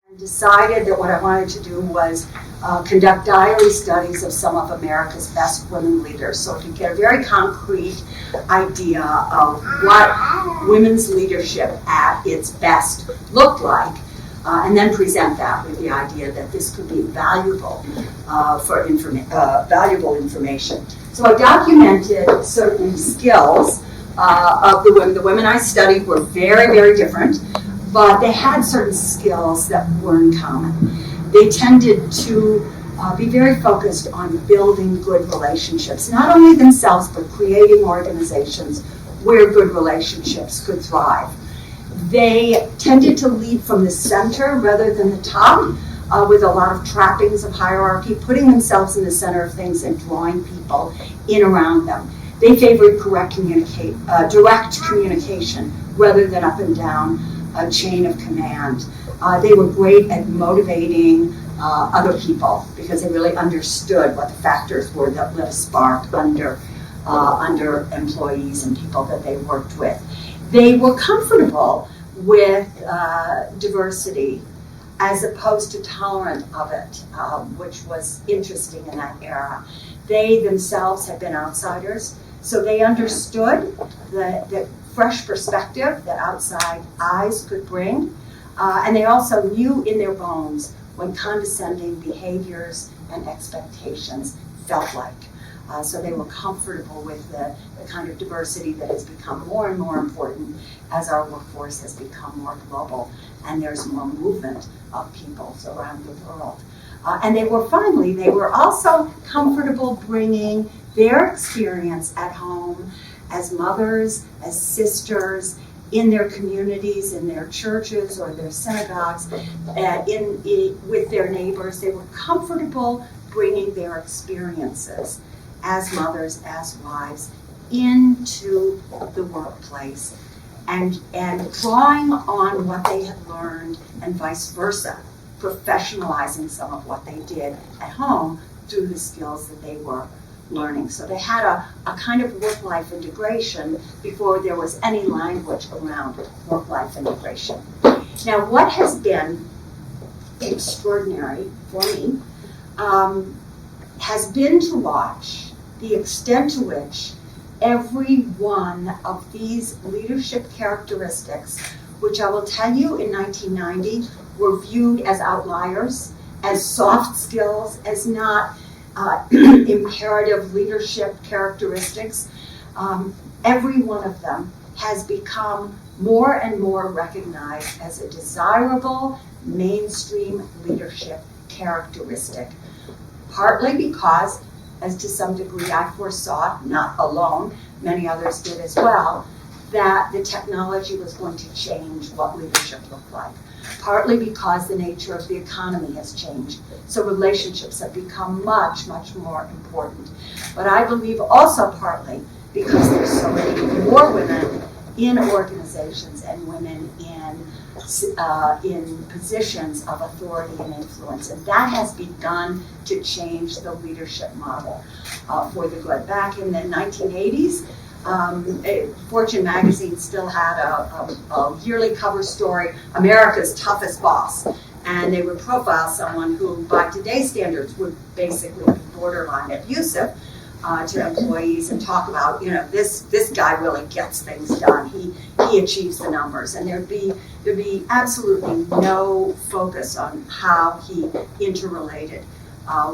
And decided that what I wanted to do was conduct diary studies of some of America's best women leaders, so to get a very concrete idea of what women's leadership at its best looked like, and then present that with the idea that this could be valuable valuable information. So I documented certain skills of the women. The women I studied were very, very different, but they had certain skills that were in common. They tended to be very focused on building good relationships, not only themselves, but creating organizations where good relationships could thrive. They tended to lead from the center rather than the top, with a lot of trappings of hierarchy, putting themselves in the center of things and drawing people in around them. They favored direct communication rather than up and down a chain of command. They were great at motivating other people because they really understood what the factors were that lit a spark under employees and people that they worked with. They were comfortable with diversity as opposed to tolerant of it, which was interesting in that era. They themselves had been outsiders, so they understood the fresh perspective that outside eyes could bring, and they also knew in their bones when condescending behaviors and expectations felt like. So they were comfortable with the kind of diversity that has become more and more important as our workforce has become more global and there's more movement of peoples around the world. And they were also comfortable bringing their experience at home as mothers, as sisters, in their communities, in their churches or their synagogues, with their neighbors. They were comfortable bringing their experiences as mothers, as wives, into the workplace and drawing on what they had learned and vice versa, professionalizing some of what they did at home through the skills that they were learning. So they had a kind of work-life integration before there was any language around work-life integration. Now, what has been extraordinary for me has been to watch the extent to which every one of these leadership characteristics, which I will tell you in 1990 were viewed as outliers, as soft skills, as not imperative leadership characteristics, every one of them has become more and more recognized as a desirable mainstream leadership characteristic, partly because, as to some degree I foresaw, not alone, many others did as well, that the technology was going to change what leadership looked like. Partly because the nature of the economy has changed. So relationships have become much, much more important. But I believe also partly because there's so many more women in organizations and women in positions of authority and influence. And that has begun to change the leadership model for the good. Back in the 1980s, Fortune magazine still had a yearly cover story, America's Toughest Boss. And they would profile someone who, by today's standards, would basically be borderline abusive to employees and talk about, this guy really gets things done. He achieves the numbers. And there'd be absolutely no focus on how he interrelated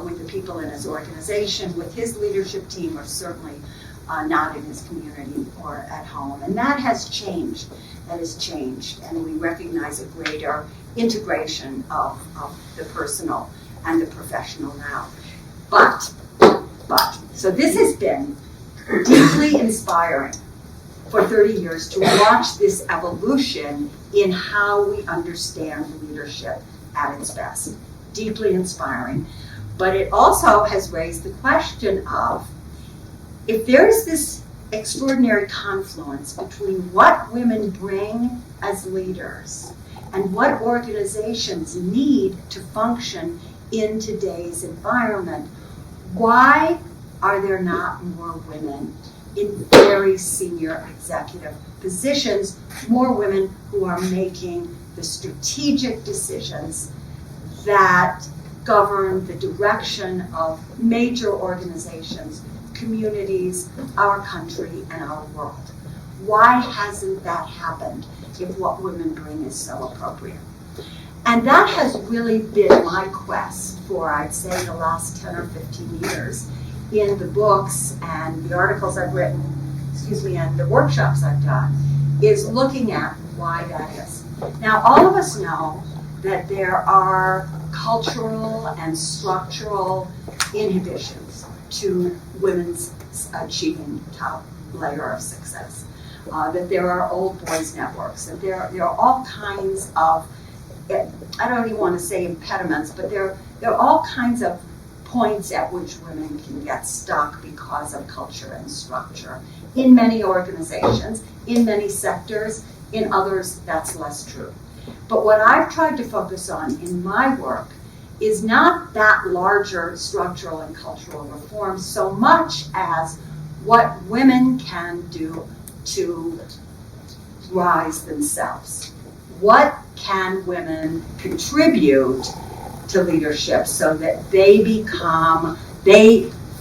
with the people in his organization, with his leadership team, or certainly not in his community or at home. And that has changed. That has changed. And we recognize a greater integration of the personal and the professional now. But, so this has been deeply inspiring for 30 years to watch this evolution in how we understand leadership at its best. Deeply inspiring. But it also has raised the question of, if there's this extraordinary confluence between what women bring as leaders and what organizations need to function in today's environment, why are there not more women in very senior executive positions, more women who are making the strategic decisions that govern the direction of major organizations, communities, our country, and our world. Why hasn't that happened if what women bring is so appropriate? And that has really been my quest for, I'd say, the last 10 or 15 years in the books and the articles I've written, and the workshops I've done, is looking at why that is. Now, all of us know that there are cultural and structural inhibitions to women's achieving top layer of success. That there are old boys networks, that there are all kinds of, I don't even want to say impediments, but there are all kinds of points at which women can get stuck because of culture and structure in many organizations, in many sectors, in others that's less true. But what I've tried to focus on in my work is not that larger structural and cultural reform so much as what women can do to rise themselves. What can women contribute to leadership so that they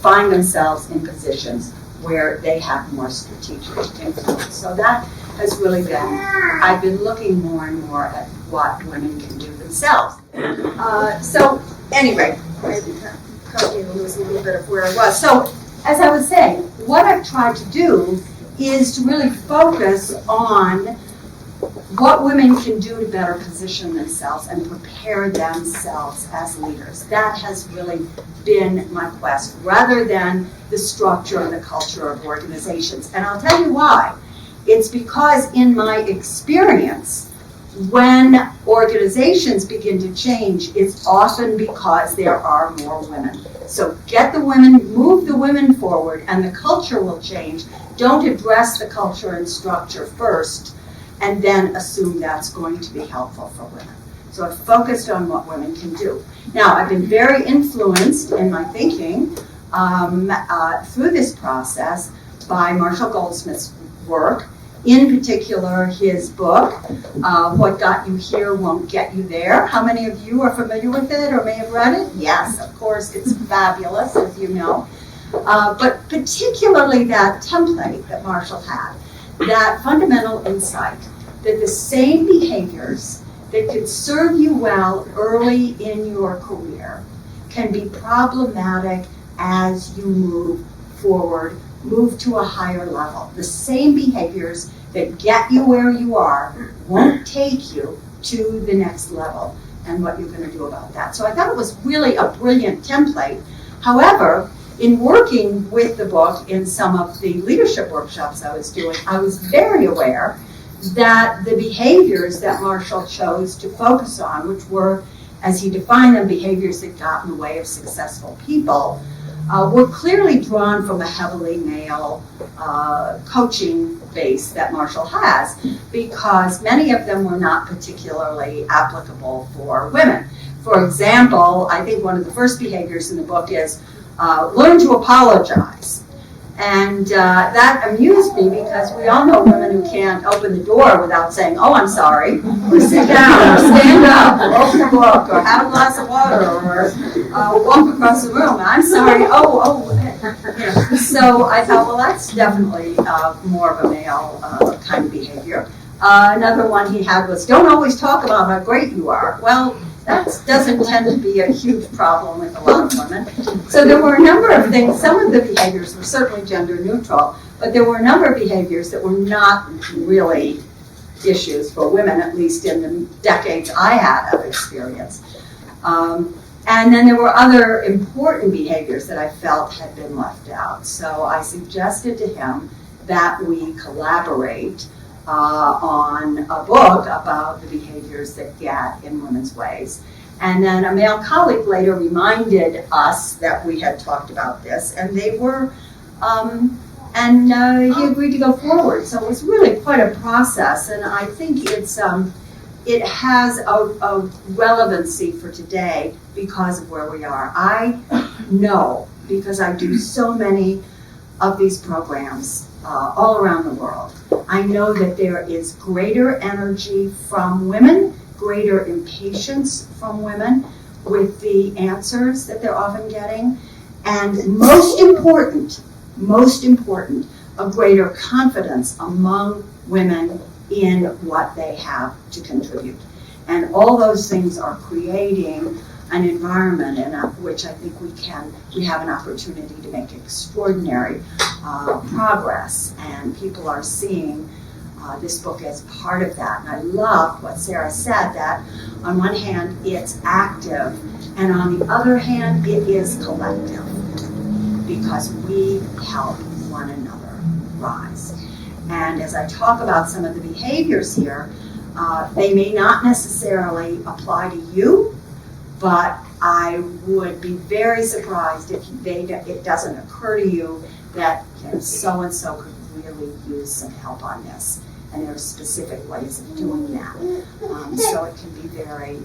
find themselves in positions where they have more strategic influence? So that has really been, I've been looking more and more at what women can do themselves. So anyway, maybe caused me to lose a little bit of where I was. So as I was saying, what I've tried to do is to really focus on what women can do to better position themselves and prepare themselves as leaders. That has really been my quest, rather than the structure and the culture of organizations. And I'll tell you why. It's because in my experience, when organizations begin to change, it's often because there are more women. So get the women, move the women forward, and the culture will change. Don't address the culture and structure first, and then assume that's going to be helpful for women. So I've focused on what women can do. Now, I've been very influenced in my thinking through this process by Marshall Goldsmith's work, in particular his book, What Got You Here Won't Get You There. How many of you are familiar with it or may have read it? Yes, of course, it's fabulous, as you know. But particularly that template that Marshall had, that fundamental insight that the same behaviors that could serve you well early in your career can be problematic as you move forward, move to a higher level. The same behaviors that get you where you are won't take you to the next level, and what you're going to do about that. So I thought it was really a brilliant template. However, in working with the book in some of the leadership workshops I was doing, I was very aware that the behaviors that Marshall chose to focus on, which were, as he defined them, behaviors that got in the way of successful people, were clearly drawn from a heavily male coaching base that Marshall has, because many of them were not particularly applicable for women. For example, I think one of the first behaviors in the book is learn to apologize. And that amused me because we all know women who can't open the door without saying, oh, I'm sorry, or sit down, or stand up, or open a book, or have a glass of water, or walk across the room. I'm sorry, you know. So I thought, well, that's definitely more of a male kind of behavior. Another one he had was, don't always talk about how great you are. Well, that doesn't tend to be a huge problem with a lot of women. So there were a number of things. Some of the behaviors were certainly gender neutral, but there were a number of behaviors that were not really issues for women, at least in the decades I had of experience. And then there were other important behaviors that I felt had been left out. So I suggested to him that we collaborate on a book about the behaviors that get in women's ways. And then a male colleague later reminded us that we had talked about this, and they were, he agreed to go forward. So it was really quite a process, and I think it has a relevancy for today because of where we are. I know, because I do so many of these programs all around the world, I know that there is greater energy from women, greater impatience from women with the answers that they're often getting, and most important, a greater confidence among women in what they have to contribute. And all those things are creating an environment in which I think we have an opportunity to make extraordinary progress, and people are seeing this book as part of that. And I loved what Sarah said, that on one hand it's active, and on the other hand it is collective, because we help one another rise. And as I talk about some of the behaviors here, they may not necessarily apply to you, but I would be very surprised if it doesn't occur to you that so-and-so could really use some help on this. And there are specific ways of doing that. So it can be very,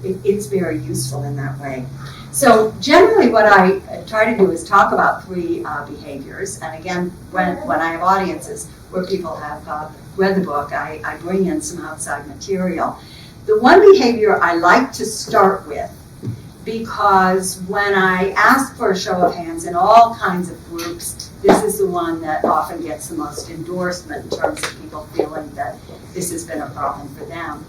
it's very useful in that way. So generally what I try to do is talk about 3 behaviors. And again, when I have audiences where people have read the book, I bring in some outside material. The one behavior I like to start with, because when I ask for a show of hands in all kinds of groups, this is the one that often gets the most endorsement in terms of people feeling that this has been a problem for them,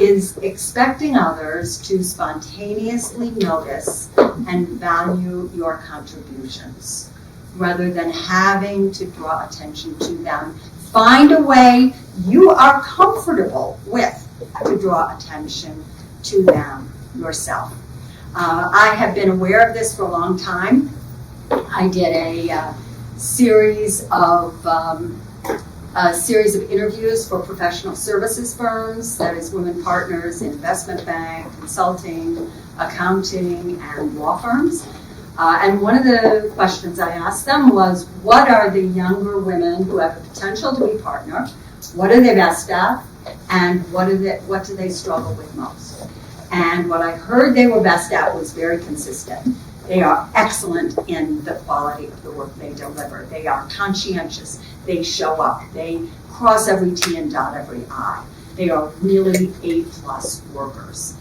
is expecting others to spontaneously notice and value your contributions, rather than having to draw attention to them. Find a way you are comfortable with to draw attention to them yourself. I have been aware of this for a long time. I did a series of interviews for professional services firms, that is women partners, investment bank, consulting, accounting, and law firms. And one of the questions I asked them was, what are the younger women who have the potential to be partner? What are they best at? And what do they struggle with most? And what I heard they were best at was very consistent. They are excellent in the quality of the work they deliver. They are conscientious. They show up. They cross every T and dot every I. They are really A+ workers.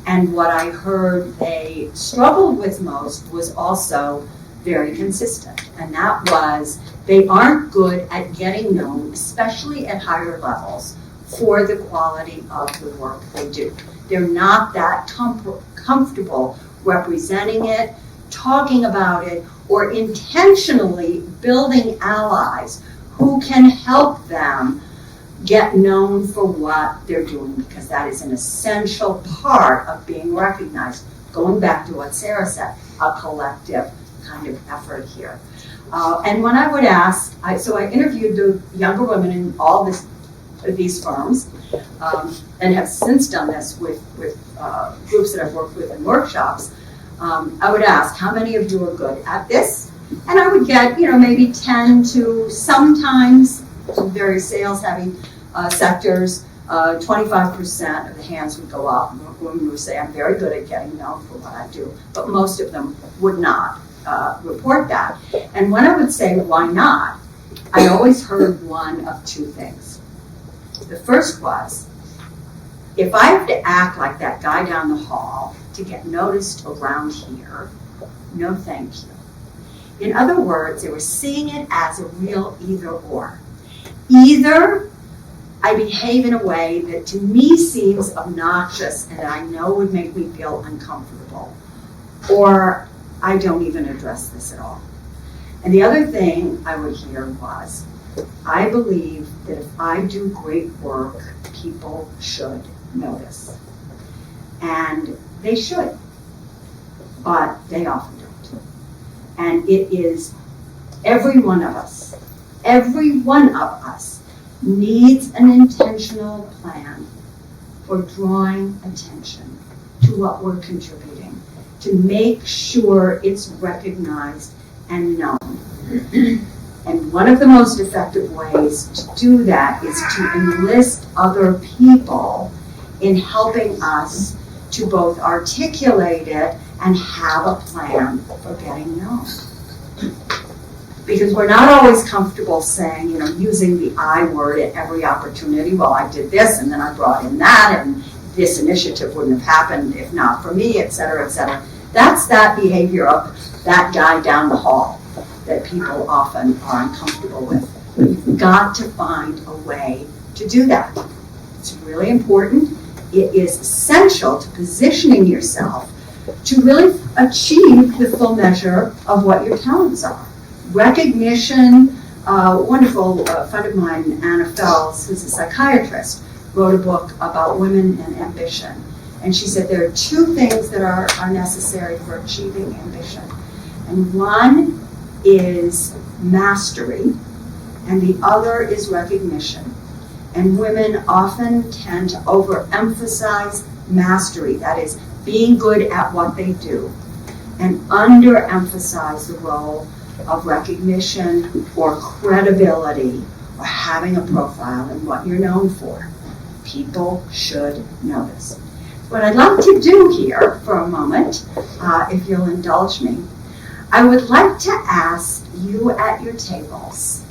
And what I heard they struggled with most was also very consistent. And that was, they aren't good at getting known, especially at higher levels, for the quality of the work they do. They're not that comfortable representing it, talking about it, or intentionally building allies who can help them get known for what they're doing, because that is an essential part of being recognized. Going back to what Sarah said, a collective kind of effort here. And when I would ask, so I interviewed the younger women in all these firms, and have since done this with groups that I've worked with in workshops. I would ask, how many of you are good at this? And I would get, maybe 10 to sometimes, some very sales-heavy sectors, 25% of the hands would go up. Women would say, I'm very good at getting known for what I do. But most of them would not report that. And when I would say, why not? I always heard one of 2 things. The first was, if I have to act like that guy down the hall to get noticed around here, no thank you. In other words, they were seeing it as a real either-or. Either I behave in a way that to me seems obnoxious and that I know would make me feel uncomfortable, or I don't even address this at all. And the other thing I would hear was, I believe that if I do great work, people should notice. And they should, but they often don't. And it is every one of us needs an intentional plan for drawing attention to what we're contributing, to make sure it's recognized and known. And one of the most effective ways to do that is to enlist other people in helping us to both articulate it and have a plan for getting known. Because we're not always comfortable saying, using the I word at every opportunity. Well, I did this, and then I brought in that, and this initiative wouldn't have happened if not for me, et cetera, et cetera. That's that behavior of that guy down the hall that people often are uncomfortable with. You've got to find a way to do that. It's really important. It is essential to positioning yourself to really achieve the full measure of what your talents are. Recognition, a wonderful friend of mine, Anna Fells, who's a psychiatrist, wrote a book about women and ambition. And she said there are two things that are necessary for achieving ambition. And one is mastery, and the other is recognition. And women often tend to overemphasize mastery, that is, being good at what they do, and underemphasize the role of recognition or credibility or having a profile in what you're known for. People should notice. What I'd like to do here for a moment, if you'll indulge me, I would like to ask you at your tables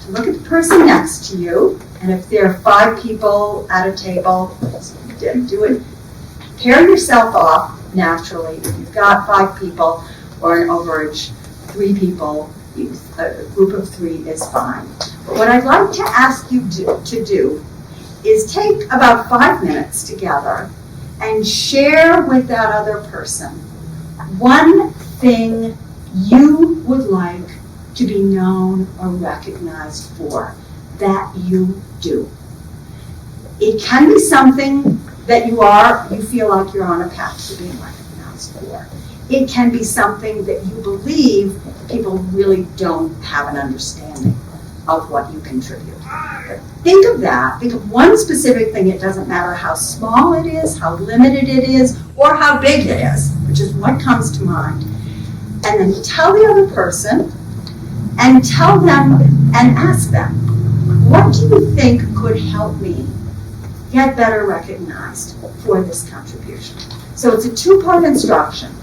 to look at the person next to you, and if there are 5 people at a table, do it. Pair yourself off naturally. If you've got 5 people or an overage 3 people, a group of 3 is fine. But what I'd like to ask you to do is take about 5 minutes together and share with that other person one thing you would like to be known or recognized for that you do. It can be something that you feel like you're on a path to being recognized for. It can be something that you believe people really don't have an understanding of what you contribute. But think of that. Think of one specific thing. It doesn't matter how small it is, how limited it is, or how big it is, which is what comes to mind. And then tell the other person, and tell them and ask them, what do you think could help me get better recognized for this contribution? So it's a 2-part instruction.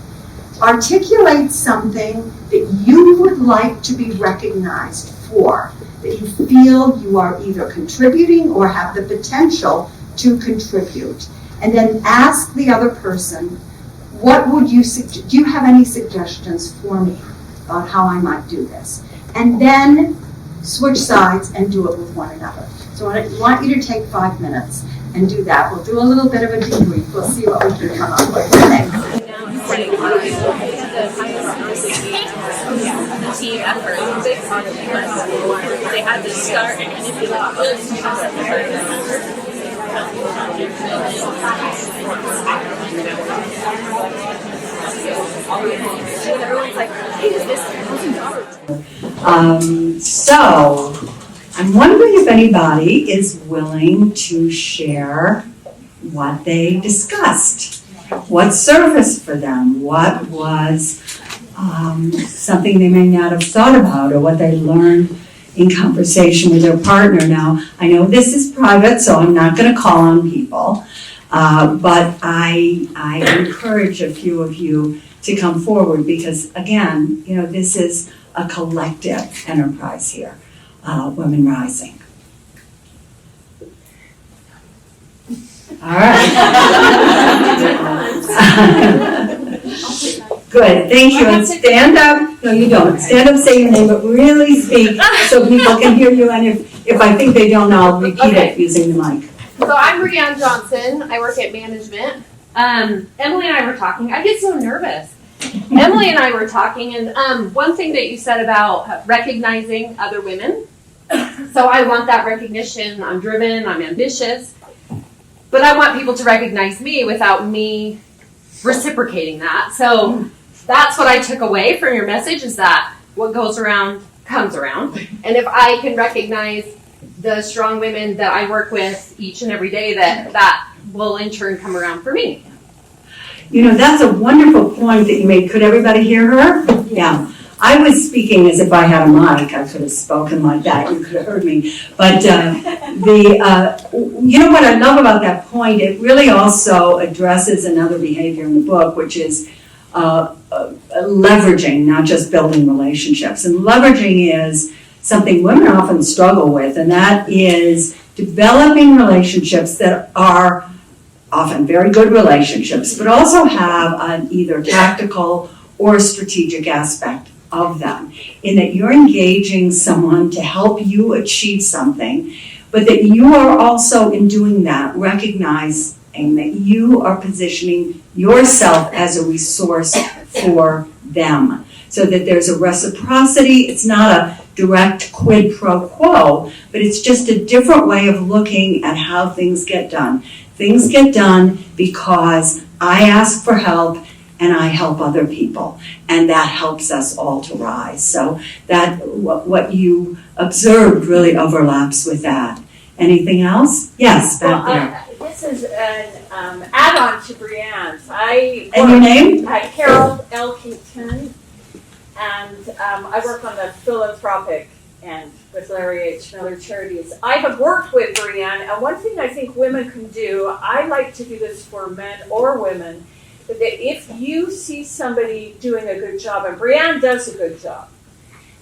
Articulate something that you would like to be recognized for, that you feel you are either contributing or have the potential to contribute. And then ask the other person, what would you suggest? Do you have any suggestions for me about how I might do this? And then switch sides and do it with one another. So I want you to take 5 minutes and do that. We'll do a little bit of a debrief. We'll see what we can come up with. Thanks. Team effort. A big part of it was they had to start and manipulate. Everyone's like, hey, is this $1,000? So, I'm wondering if anybody is willing to share what they discussed. What surfaced for them? What was something they may not have thought about, or what they learned in conversation with their partner. Now, I know this is private, so I'm not going to call on people, but I encourage a few of you to come forward because, again, this is a collective enterprise here, Women Rising. All right. Good, thank you. And stand up. No, you don't. Stand up, say your name, but really speak so people can hear you. And if I think they don't, I'll repeat it using the mic. So I'm Brianne Johnson. I work at management. Emily and I were talking. I get so nervous. Emily and I were talking, and one thing that you said about recognizing other women. So I want that recognition. I'm driven. I'm ambitious. But I want people to recognize me without me reciprocating that. So that's what I took away from your message, is that what goes around comes around. And if I can recognize the strong women that I work with each and every day, that will in turn come around for me. That's a wonderful point that you made. Could everybody hear her? Yeah. I was speaking as if I had a mic. I could have spoken like that. You could have heard me. But what I love about that point, it really also addresses another behavior in the book, which is leveraging, not just building relationships. And leveraging is something women often struggle with, and that is developing relationships that are often very good relationships, but also have an either tactical or strategic aspect of them, in that you're engaging someone to help you achieve something, but that you are also, in doing that, recognizing that you are positioning yourself as a resource for them, so that there's a reciprocity. It's not a direct quid pro quo, but it's just a different way of looking at how things get done. Things get done because I ask for help and I help other people, and that helps us all to rise. So that what you observed really overlaps with that. Anything else? Yes, back there. This is an add-on to Brianne's. And your name? Carol Elkington, and I work on the philanthropic end with Larry H. Miller Charities. I have worked with Brianne, and one thing I think women can do, I like to do this for men or women, that if you see somebody doing a good job, and Brianne does a good job,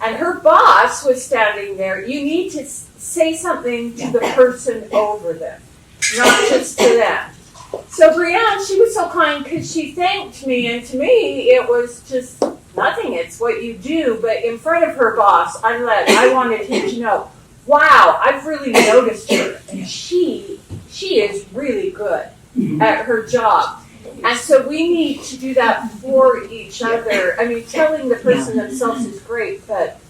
and her boss was standing there, you need to say something to the person over them, not just to them. So Brianne, she was so kind because she thanked me, and to me it was just nothing. It's what you do. But in front of her boss, I wanted him to know, wow, I've really noticed her, and she is really good at her job. And so we need to do that for each other. I mean, telling the person themselves is great, but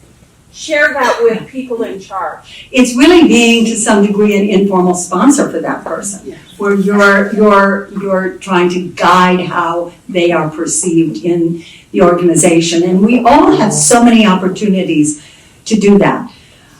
share that with people in charge. It's really being, to some degree, an informal sponsor for that person, where you're trying to guide how they are perceived in the organization. And we all have so many opportunities to do that.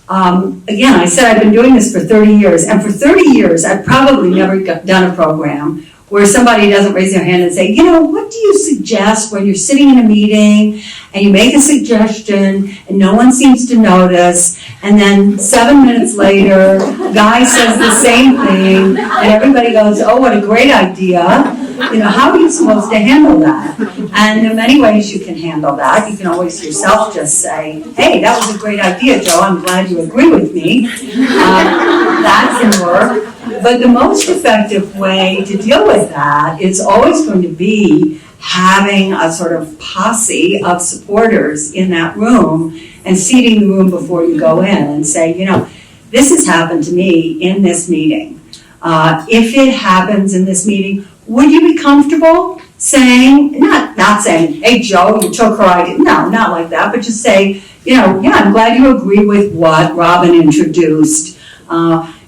Again, I said I've been doing this for 30 years, and for 30 years I've probably never done a program where somebody doesn't raise their hand and say, you know, what do you suggest when you're sitting in a meeting and you make a suggestion and no one seems to notice, and then 7 minutes later, a guy says the same thing and everybody goes, oh, what a great idea. You know, how are you supposed to handle that? And there are many ways you can handle that. You can always yourself just say, hey, that was a great idea, Joe. I'm glad you agree with me. That can work. But the most effective way to deal with that is always going to be having a sort of posse of supporters in that room and seating the room before you go in and say, you know, this has happened to me in this meeting. If it happens in this meeting, would you be comfortable saying, not saying, hey, Joe, you took her idea. No, not like that, but just say, you know, yeah, I'm glad you agree with what Robin introduced.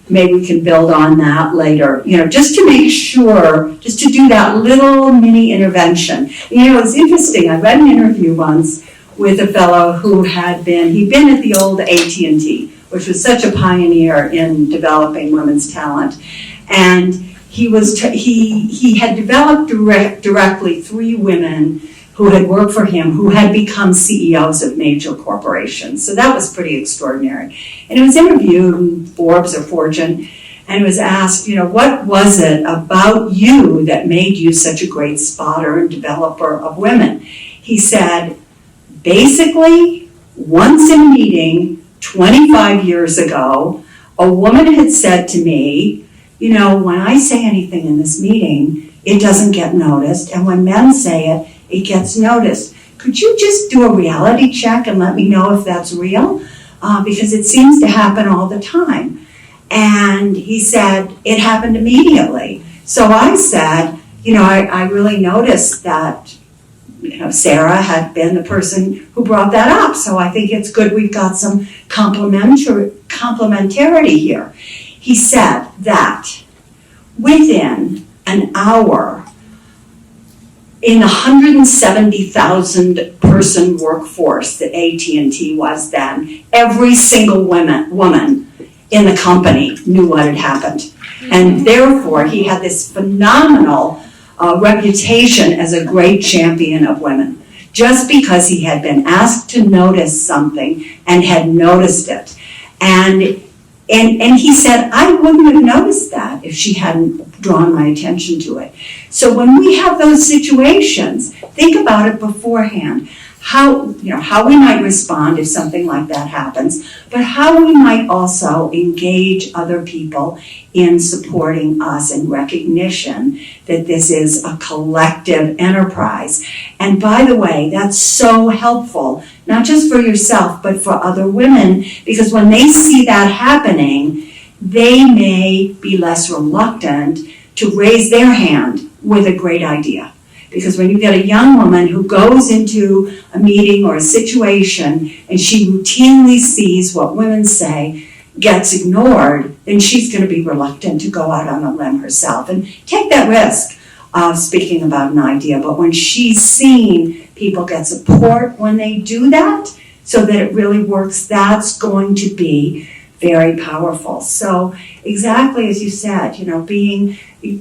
Maybe we can build on that later. You know, just to make sure, just to do that little mini intervention. You know, it's interesting. I read an interview once with a fellow who he'd been at the old AT&T, which was such a pioneer in developing women's talent. And he had developed directly 3 women who had worked for him, who had become CEOs of major corporations. So that was pretty extraordinary. And it was interviewed in Forbes or Fortune, and was asked, you know, what was it about you that made you such a great spotter and developer of women? He said, basically, once in a meeting 25 years ago, a woman had said to me, you know, when I say anything in this meeting, it doesn't get noticed, and when men say it, it gets noticed. Could you just do a reality check and let me know if that's real? Because it seems to happen all the time. And he said, it happened immediately. So I said, you know, I really noticed that, you know, Sarah had been the person who brought that up. So I think it's good we've got some complementarity here. He said that within an hour, in the 170,000 person workforce that AT&T was then, every single woman in the company knew what had happened. And therefore, he had this phenomenal reputation as a great champion of women, just because he had been asked to notice something and had noticed it. And he said, I wouldn't have noticed that if she hadn't drawn my attention to it. So when we have those situations, think about it beforehand. how we might respond if something like that happens, but how we might also engage other people in supporting us in recognition that this is a collective enterprise. And by the way, that's so helpful, not just for yourself, but for other women, because when they see that happening, they may be less reluctant to raise their hand with a great idea. Because when you get a young woman who goes into a meeting or a situation and she routinely sees what women say gets ignored, then she's going to be reluctant to go out on a limb herself and take that risk of speaking about an idea. But when she's seen people get support when they do that, so that it really works, that's going to be very powerful. So exactly as you said,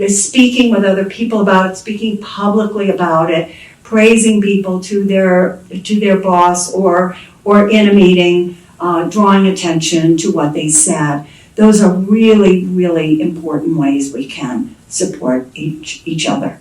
speaking with other people about it, speaking publicly about it, praising people to their boss or in a meeting, drawing attention to what they said. Those are really, really important ways we can support each other.